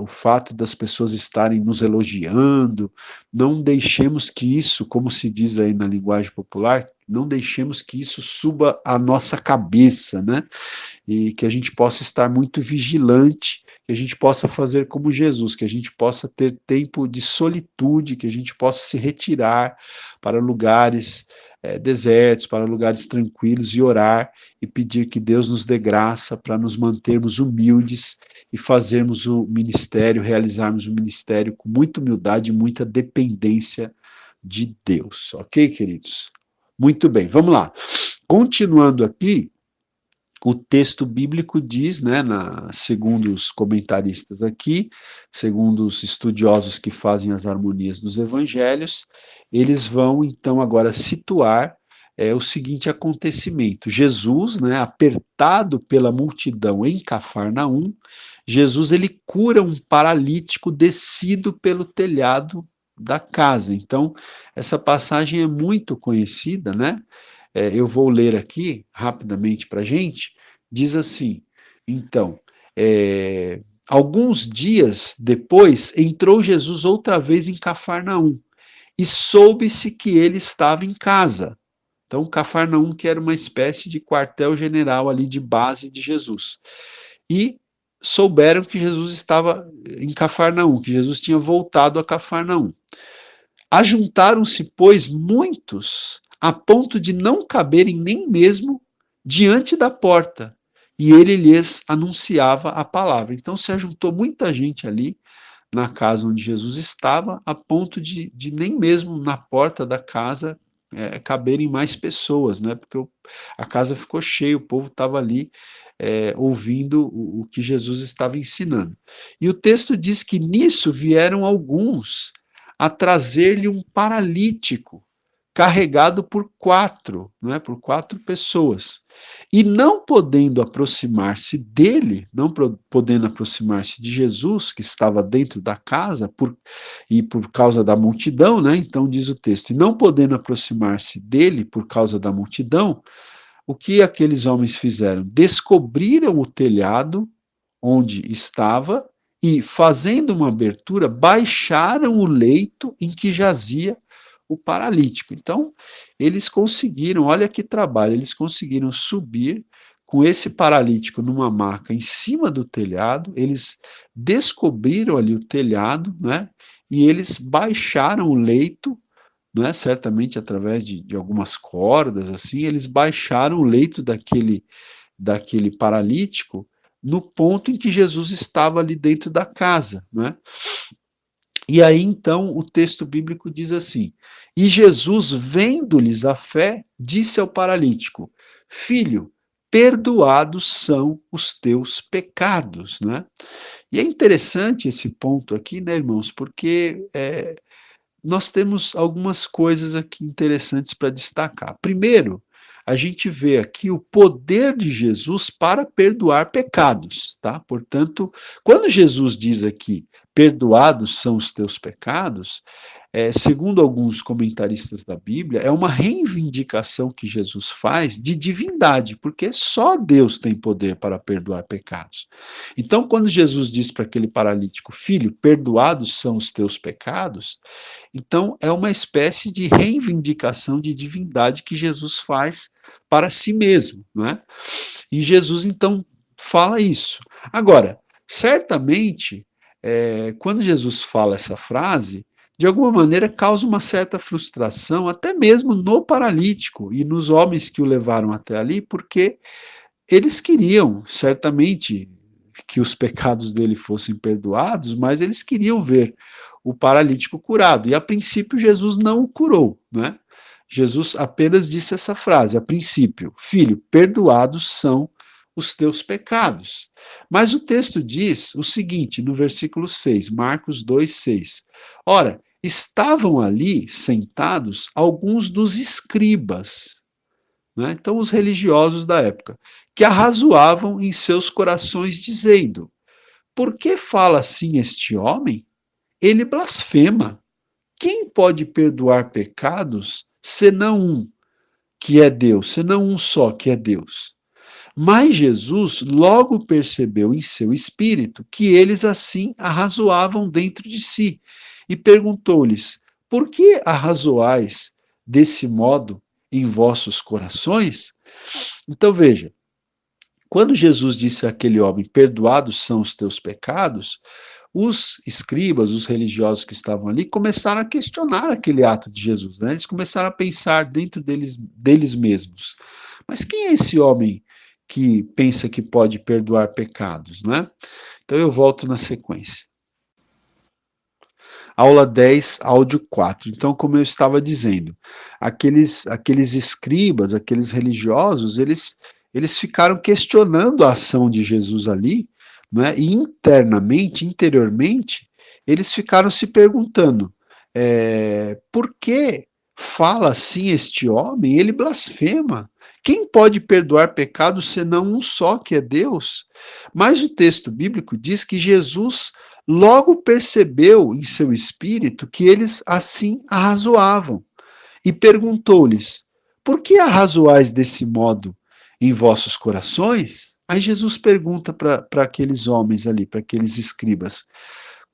o fato das pessoas estarem nos elogiando, não deixemos que isso, como se diz aí na linguagem popular, não deixemos que isso suba a nossa cabeça, né? E que a gente possa estar muito vigilante, que a gente possa fazer como Jesus, que a gente possa ter tempo de solitude, que a gente possa se retirar para lugares desertos, para lugares tranquilos e orar e pedir que Deus nos dê graça para nos mantermos humildes e fazermos o ministério, realizarmos o ministério com muita humildade e muita dependência de Deus. Ok, queridos? Muito bem, vamos lá. Continuando aqui, o texto bíblico diz, né, segundo os comentaristas aqui, segundo os estudiosos que fazem as harmonias dos evangelhos, eles vão então agora situar o seguinte acontecimento: Jesus, né, apertado pela multidão em Cafarnaum, Jesus ele cura um paralítico descido pelo telhado da casa. Então, essa passagem é muito conhecida, né? Eu vou ler aqui rapidamente para a gente. Diz assim: então, alguns dias depois, entrou Jesus outra vez em Cafarnaum e soube-se que ele estava em casa. Então, Cafarnaum, que era uma espécie de quartel-general ali de base de Jesus. E souberam que Jesus estava em Cafarnaum, que Jesus tinha voltado a Cafarnaum. Ajuntaram-se, pois, muitos, a ponto de não caberem nem mesmo diante da porta, e ele lhes anunciava a palavra. Então se ajuntou muita gente ali na casa onde Jesus estava, a ponto de nem mesmo na porta da casa caberem mais pessoas, né? Porque a casa ficou cheia, o povo estava ali ouvindo o que Jesus estava ensinando. E o texto diz que nisso vieram alguns a trazer-lhe um paralítico, carregado por quatro, não é? Por quatro pessoas. E não podendo aproximar-se dele, não podendo aproximar-se de Jesus, que estava dentro da casa, e por causa da multidão, né? Então diz o texto, e não podendo aproximar-se dele por causa da multidão, o que aqueles homens fizeram? Descobriram o telhado onde estava e, fazendo uma abertura, baixaram o leito em que jazia o paralítico. Então, eles conseguiram, olha que trabalho, eles conseguiram subir com esse paralítico numa maca em cima do telhado, eles descobriram ali o telhado, né? E eles baixaram o leito, né, certamente através de algumas cordas, assim, eles baixaram o leito daquele paralítico no ponto em que Jesus estava ali dentro da casa, né? E aí então o texto bíblico diz assim: e Jesus, vendo-lhes a fé, disse ao paralítico: filho, perdoados são os teus pecados, né? E é interessante esse ponto aqui, né, irmãos, porque nós temos algumas coisas aqui interessantes para destacar. Primeiro, a gente vê aqui o poder de Jesus para perdoar pecados, tá? Portanto, quando Jesus diz aqui, perdoados são os teus pecados, segundo alguns comentaristas da Bíblia, é uma reivindicação que Jesus faz de divindade, porque só Deus tem poder para perdoar pecados. Então, quando Jesus diz para aquele paralítico, filho, perdoados são os teus pecados, então é uma espécie de reivindicação de divindade que Jesus faz para si mesmo, não é? E Jesus, então, fala isso. Agora, certamente, quando Jesus fala essa frase, de alguma maneira causa uma certa frustração, até mesmo no paralítico e nos homens que o levaram até ali, porque eles queriam, certamente, que os pecados dele fossem perdoados, mas eles queriam ver o paralítico curado. E a princípio Jesus não o curou, né? Jesus apenas disse essa frase, a princípio: filho, perdoados são os teus pecados. Mas o texto diz o seguinte, no versículo 6, Marcos 2, 6. Ora, estavam ali sentados alguns dos escribas, né? Então os religiosos da época, que arrazoavam em seus corações, dizendo: por que fala assim este homem? Ele blasfema. Quem pode perdoar pecados senão um? que é Deus, senão um só que é Deus. Mas Jesus logo percebeu em seu espírito que eles assim arrazoavam dentro de si e perguntou-lhes: Por que arrazoais desse modo em vossos corações? Então veja, quando Jesus disse àquele homem: Perdoados são os teus pecados, os escribas, os religiosos que estavam ali, começaram a questionar aquele ato de Jesus, né? Eles começaram a pensar dentro deles mesmos. Mas quem é esse homem que pensa que pode perdoar pecados, né? Então eu volto na sequência. Aula 10, áudio 4. Então, como eu estava dizendo, aqueles escribas, aqueles religiosos, eles ficaram questionando a ação de Jesus ali, né? E internamente, interiormente, eles ficaram se perguntando, por que fala assim este homem? Ele blasfema. Quem pode perdoar pecados senão um só, que é Deus? Mas o texto bíblico diz que Jesus logo percebeu em seu espírito que eles assim arrazoavam e perguntou-lhes: Por que arrazoais desse modo em vossos corações? Aí Jesus pergunta para aqueles homens ali, para aqueles escribas: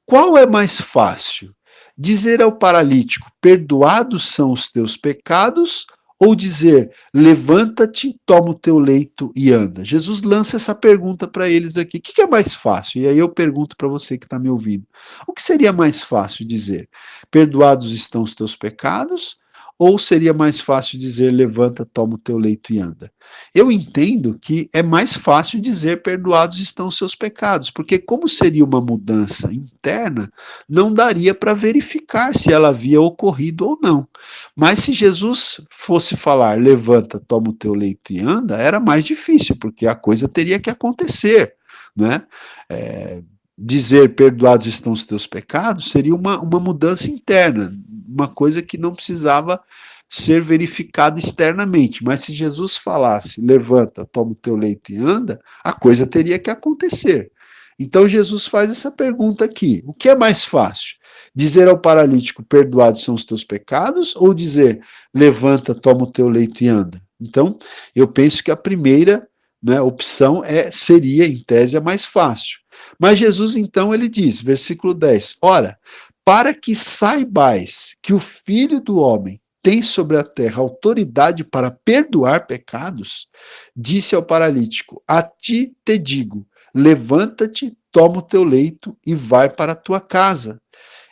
Qual é mais fácil? Dizer ao paralítico: Perdoados são os teus pecados? Ou dizer: Levanta-te, toma o teu leito e anda? Jesus lança essa pergunta para eles aqui. O que é mais fácil? E aí eu pergunto para você que está me ouvindo: o que seria mais fácil dizer? Perdoados estão os teus pecados? Ou seria mais fácil dizer: Levanta, toma o teu leito e anda? Eu entendo que é mais fácil dizer: Perdoados estão os seus pecados, porque, como seria uma mudança interna, não daria para verificar se ela havia ocorrido ou não. Mas se Jesus fosse falar: Levanta, toma o teu leito e anda, era mais difícil, porque a coisa teria que acontecer, né? Dizer perdoados estão os teus pecados seria uma mudança interna, uma coisa que não precisava ser verificada externamente. Mas se Jesus falasse: Levanta, toma o teu leito e anda, a coisa teria que acontecer. Então Jesus faz essa pergunta aqui: o que é mais fácil? Dizer ao paralítico: Perdoados são os teus pecados? Ou dizer: Levanta, toma o teu leito e anda? Então, eu penso que a primeira, né, opção seria, em tese, a mais fácil. Mas Jesus, então, ele diz, versículo 10, Ora, para que saibais que o Filho do Homem tem sobre a terra autoridade para perdoar pecados, disse ao paralítico: A ti te digo, levanta-te, toma o teu leito e vai para a tua casa.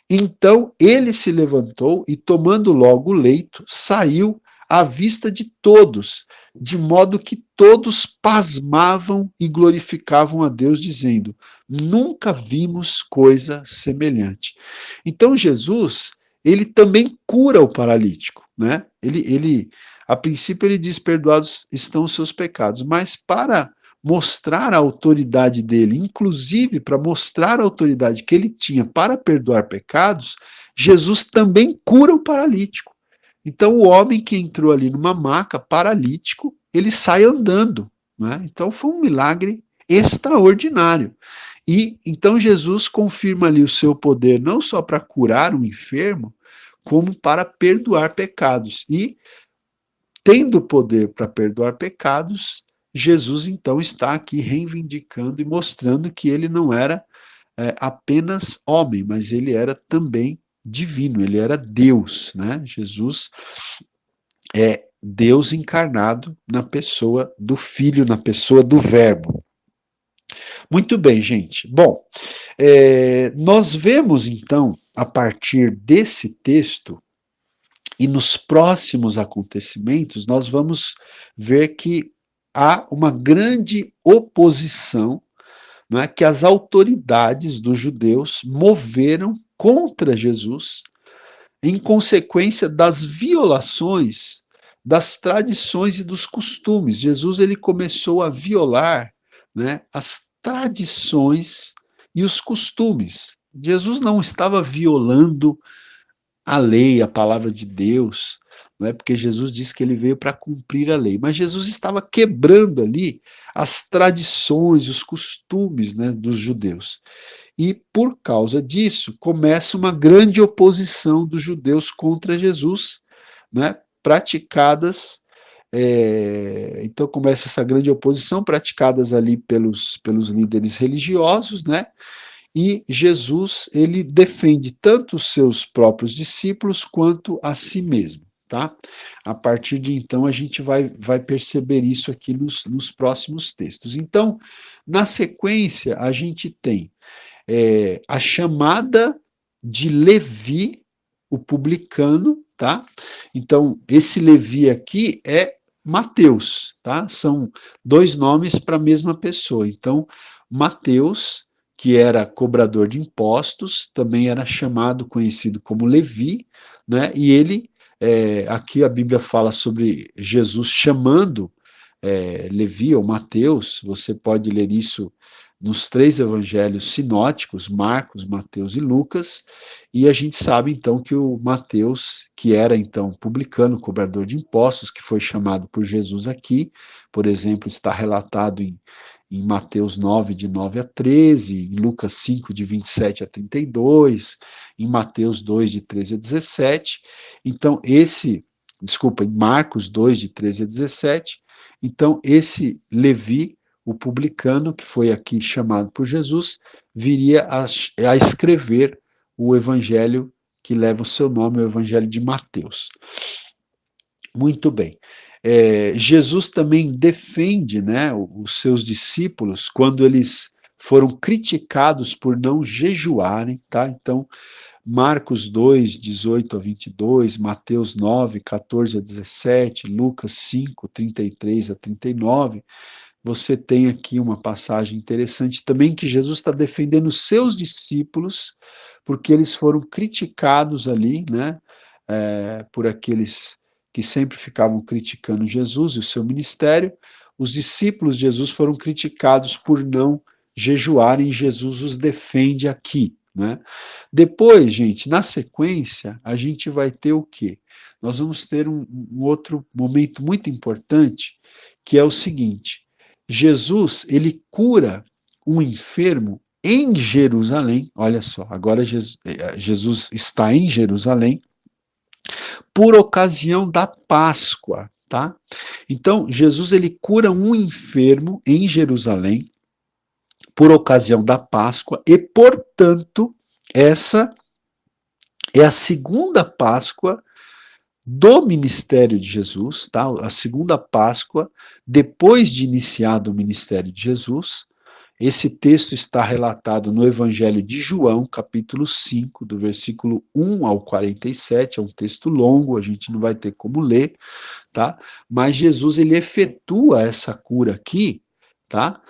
Então ele se levantou e, tomando logo o leito, saiu à vista de todos, de modo que todos pasmavam e glorificavam a Deus, dizendo: Nunca vimos coisa semelhante. Então Jesus, ele também cura o paralítico, né? A princípio ele diz: Perdoados estão os seus pecados, mas para mostrar a autoridade dele, inclusive para mostrar a autoridade que ele tinha para perdoar pecados, Jesus também cura o paralítico. Então, o homem que entrou ali numa maca, paralítico, ele sai andando, né? Então, foi um milagre extraordinário. E então Jesus confirma ali o seu poder não só para curar um enfermo, como para perdoar pecados. E, tendo poder para perdoar pecados, Jesus então está aqui reivindicando e mostrando que ele não era apenas homem, mas ele era também divino, ele era Deus, né? Jesus é Deus encarnado na pessoa do Filho, na pessoa do Verbo. Muito bem, gente. Bom, nós vemos então, a partir desse texto, e nos próximos acontecimentos, nós vamos ver que há uma grande oposição, não é, que as autoridades dos judeus moveram contra Jesus em consequência das violações das tradições e dos costumes. Jesus ele começou a violar, né, as tradições e os costumes. Jesus não estava violando a lei, a palavra de Deus, não é? Porque Jesus disse que ele veio para cumprir a lei, mas Jesus estava quebrando ali as tradições, os costumes, né, dos judeus. E por causa disso, começa uma grande oposição dos judeus contra Jesus, né, praticadas Então começa essa grande oposição praticadas ali pelos líderes religiosos, né? E Jesus, ele defende tanto os seus próprios discípulos quanto a si mesmo, tá? A partir de então, a gente vai perceber isso aqui nos próximos textos. Então, na sequência, a gente tem a chamada de Levi, o publicano, tá? Então, esse Levi aqui é Mateus, tá? São dois nomes para a mesma pessoa. Então, Mateus, que era cobrador de impostos, também era chamado, conhecido como Levi, né? E ele, aqui a Bíblia fala sobre Jesus chamando Levi ou Mateus, você pode ler isso nos três evangelhos sinóticos, Marcos, Mateus e Lucas, e a gente sabe então que o Mateus, que era então publicano, cobrador de impostos, que foi chamado por Jesus aqui, por exemplo, está relatado em Mateus 9, de 9 a 13, em Lucas 5, de 27 a 32, em Mateus 2, de 13 a 17, então em Marcos 2, de 13 a 17, então esse Levi, o publicano, que foi aqui chamado por Jesus, viria a escrever o evangelho que leva o seu nome, o evangelho de Mateus. Muito bem. Jesus também defende, né, os seus discípulos quando eles foram criticados por não jejuarem, tá? Então, Marcos 2, 18 a 22, Mateus 9, 14 a 17, Lucas 5, 33 a 39, você tem aqui uma passagem interessante também que Jesus está defendendo os seus discípulos, porque eles foram criticados ali, né, por aqueles que sempre ficavam criticando Jesus e o seu ministério. Os discípulos de Jesus foram criticados por não jejuarem, e Jesus os defende aqui, né? Depois, gente, na sequência, a gente vai ter o quê? Nós vamos ter um outro momento muito importante, que é o seguinte: Jesus, ele cura um enfermo em Jerusalém, olha só, agora Jesus está em Jerusalém, por ocasião da Páscoa, tá? Então, Jesus, ele cura um enfermo em Jerusalém, por ocasião da Páscoa, e, portanto, essa é a segunda Páscoa do ministério de Jesus, tá? A segunda Páscoa, depois de iniciado o ministério de Jesus. Esse texto está relatado no Evangelho de João, capítulo 5, do versículo 1 ao 47, é um texto longo, a gente não vai ter como ler, tá? Mas Jesus, ele efetua essa cura aqui, tá?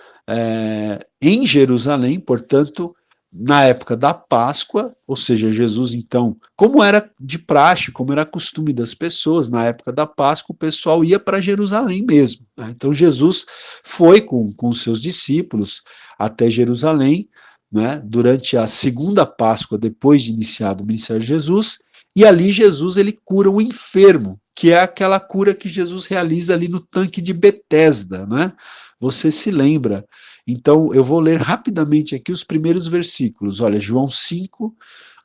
Em Jerusalém, portanto, na época da Páscoa, ou seja, Jesus, então, como era de praxe, como era costume das pessoas, na época da Páscoa, o pessoal ia para Jerusalém mesmo, né? Então, Jesus foi com os seus discípulos até Jerusalém, né, durante a segunda Páscoa, depois de iniciado o ministério de Jesus, e ali Jesus, ele cura um enfermo, que é aquela cura que Jesus realiza ali no tanque de Betesda, né? Você se lembra? Então, eu vou ler rapidamente aqui os primeiros versículos. Olha, João 5,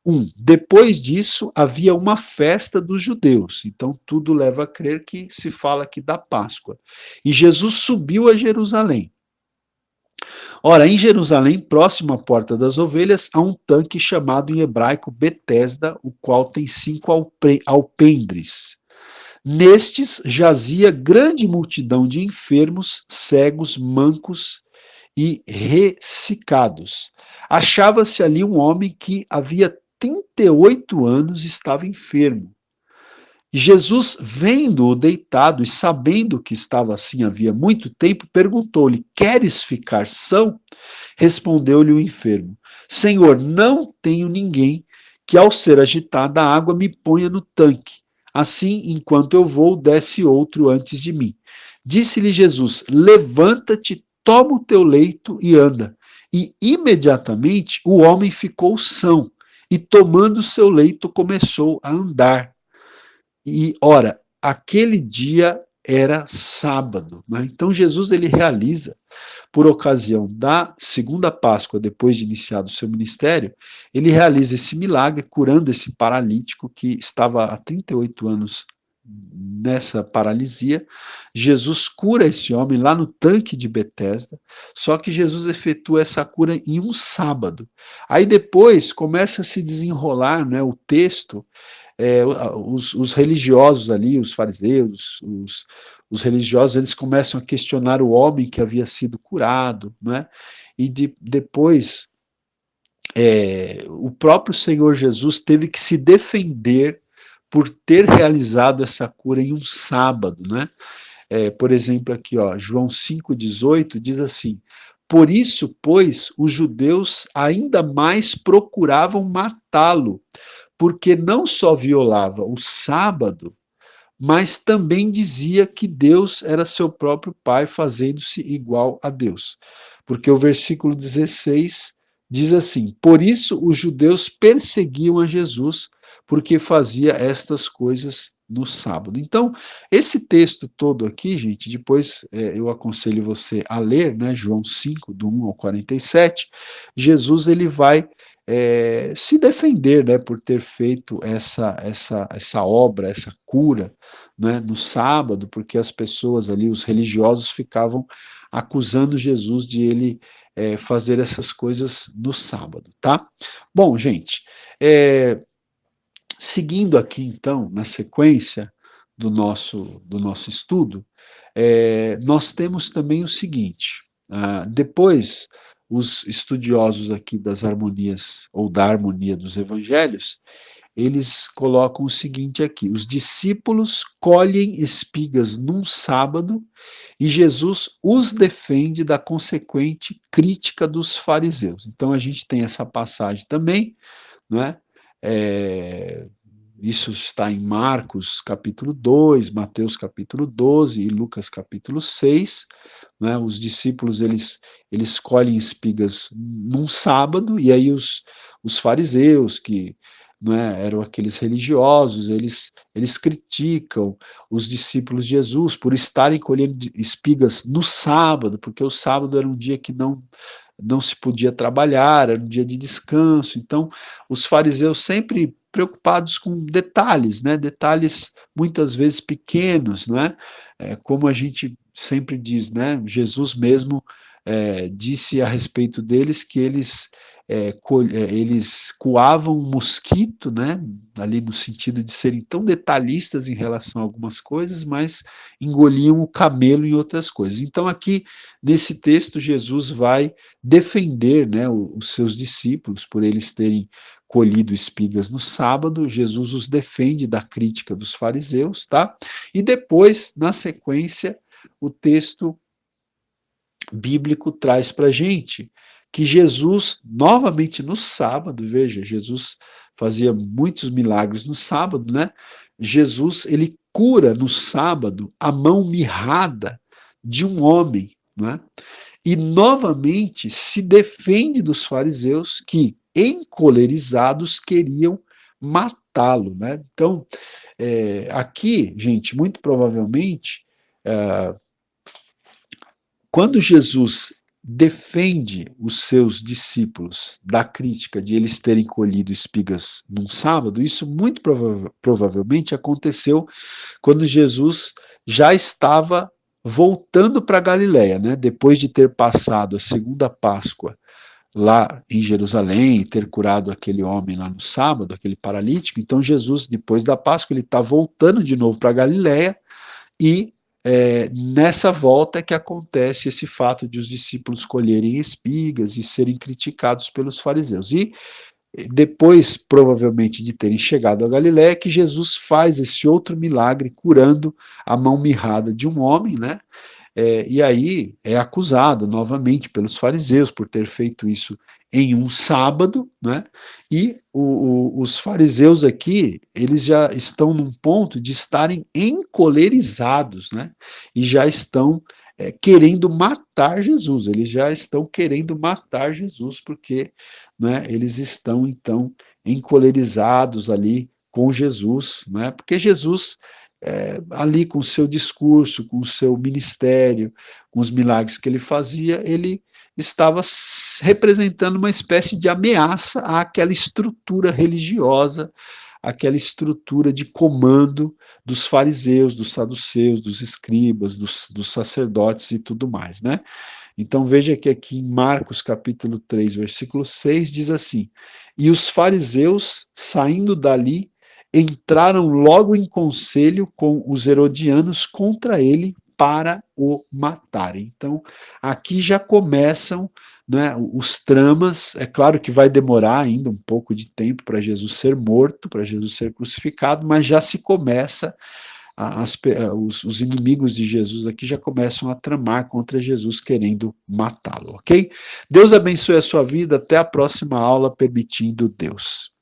1. Depois disso, havia uma festa dos judeus. Então, tudo leva a crer que se fala aqui da Páscoa. E Jesus subiu a Jerusalém. Ora, em Jerusalém, próximo à Porta das Ovelhas, há um tanque chamado em hebraico Betesda, o qual tem 5 alpendres. Nestes jazia grande multidão de enfermos, cegos, mancos e ressecados. Achava-se ali um homem que havia 38 anos estava enfermo. Jesus, vendo-o deitado e sabendo que estava assim havia muito tempo, perguntou-lhe: Queres ficar são? Respondeu-lhe o enfermo: Senhor, não tenho ninguém que, ao ser agitada a água, me ponha no tanque. Assim, enquanto eu vou, desce outro antes de mim. Disse-lhe Jesus: Levanta-te, toma o teu leito e anda. E imediatamente o homem ficou são, e tomando o seu leito começou a andar. E, ora, aquele dia era sábado, né? Então Jesus, ele realiza, por ocasião da segunda Páscoa, depois de iniciado o seu ministério, ele realiza esse milagre curando esse paralítico que estava há 38 anos nessa paralisia, Jesus cura esse homem lá no tanque de Betesda, só que Jesus efetua essa cura em um sábado. Aí depois começa a se desenrolar, né, o texto, os religiosos ali, os fariseus, os religiosos, eles começam a questionar o homem que havia sido curado, né, e depois o próprio Senhor Jesus teve que se defender por ter realizado essa cura em um sábado, né? Por exemplo, aqui, ó, João 5,18 diz assim: por isso, pois, os judeus ainda mais procuravam matá-lo, porque não só violava o sábado, mas também dizia que Deus era seu próprio Pai, fazendo-se igual a Deus. Porque o versículo 16 diz assim: por isso os judeus perseguiam a Jesus, porque fazia estas coisas no sábado. Então, esse texto todo aqui, gente, depois eu aconselho você a ler, né, João 5, do 1 ao 47, Jesus ele vai se defender, né, por ter feito essa obra, essa cura, né, no sábado, porque as pessoas ali, os religiosos, ficavam acusando Jesus de ele fazer essas coisas no sábado, tá? Bom, gente, seguindo aqui então, na sequência do nosso estudo, nós temos também o seguinte, depois os estudiosos aqui das harmonias, ou da harmonia dos evangelhos, eles colocam o seguinte aqui: os discípulos colhem espigas num sábado e Jesus os defende da consequente crítica dos fariseus. Então a gente tem essa passagem também, não é? Isso está em Marcos capítulo 2, Mateus capítulo 12 e Lucas capítulo 6. Né? Os discípulos eles colhem espigas num sábado, e aí os fariseus, que né, eram aqueles religiosos, eles criticam os discípulos de Jesus por estarem colhendo espigas no sábado, porque o sábado era um dia que não se podia trabalhar, era um dia de descanso. Então, os fariseus sempre preocupados com detalhes, né? Detalhes muitas vezes pequenos, né? Como a gente sempre diz, né? Jesus mesmo disse a respeito deles que eles coavam um mosquito, né? Ali no sentido de serem tão detalhistas em relação a algumas coisas, mas engoliam o camelo em outras coisas. Então, aqui nesse texto, Jesus vai defender, né, os seus discípulos por eles terem colhido espigas no sábado. Jesus os defende da crítica dos fariseus, tá? E depois, na sequência, o texto bíblico traz para a gente que Jesus, novamente no sábado, veja, Jesus fazia muitos milagres no sábado, né? Jesus, ele cura no sábado a mão mirrada de um homem, né? E novamente se defende dos fariseus que, encolerizados, queriam matá-lo, né? Então, aqui, gente, muito provavelmente, quando Jesus defende os seus discípulos da crítica de eles terem colhido espigas num sábado, isso muito provavelmente aconteceu quando Jesus já estava voltando para Galiléia, né? Depois de ter passado a segunda Páscoa lá em Jerusalém e ter curado aquele homem lá no sábado, aquele paralítico. Então Jesus, depois da Páscoa, ele está voltando de novo para Galiléia e nessa volta é que acontece esse fato de os discípulos colherem espigas e serem criticados pelos fariseus. E depois, provavelmente, de terem chegado a Galiléia, que Jesus faz esse outro milagre, curando a mão mirrada de um homem, né? E aí é acusado novamente pelos fariseus por ter feito isso em um sábado, né? E os fariseus aqui, eles já estão num ponto de estarem encolerizados, né? E já estão querendo matar Jesus, eles já estão querendo matar Jesus, porque né, eles estão, então, encolerizados ali com Jesus, né? Porque Jesus ali com o seu discurso, com o seu ministério, com os milagres que ele fazia, ele estava representando uma espécie de ameaça àquela estrutura religiosa, aquela estrutura de comando dos fariseus, dos saduceus, dos escribas, dos sacerdotes e tudo mais, né? Então veja que aqui em Marcos capítulo 3, versículo 6, diz assim: E os fariseus, saindo dali, entraram logo em conselho com os herodianos contra ele para o matarem. Então, aqui já começam, né, os tramas. É claro que vai demorar ainda um pouco de tempo para Jesus ser morto, para Jesus ser crucificado, mas já se começa os inimigos de Jesus aqui já começam a tramar contra Jesus, querendo matá-lo, ok? Deus abençoe a sua vida, até a próxima aula, permitindo Deus.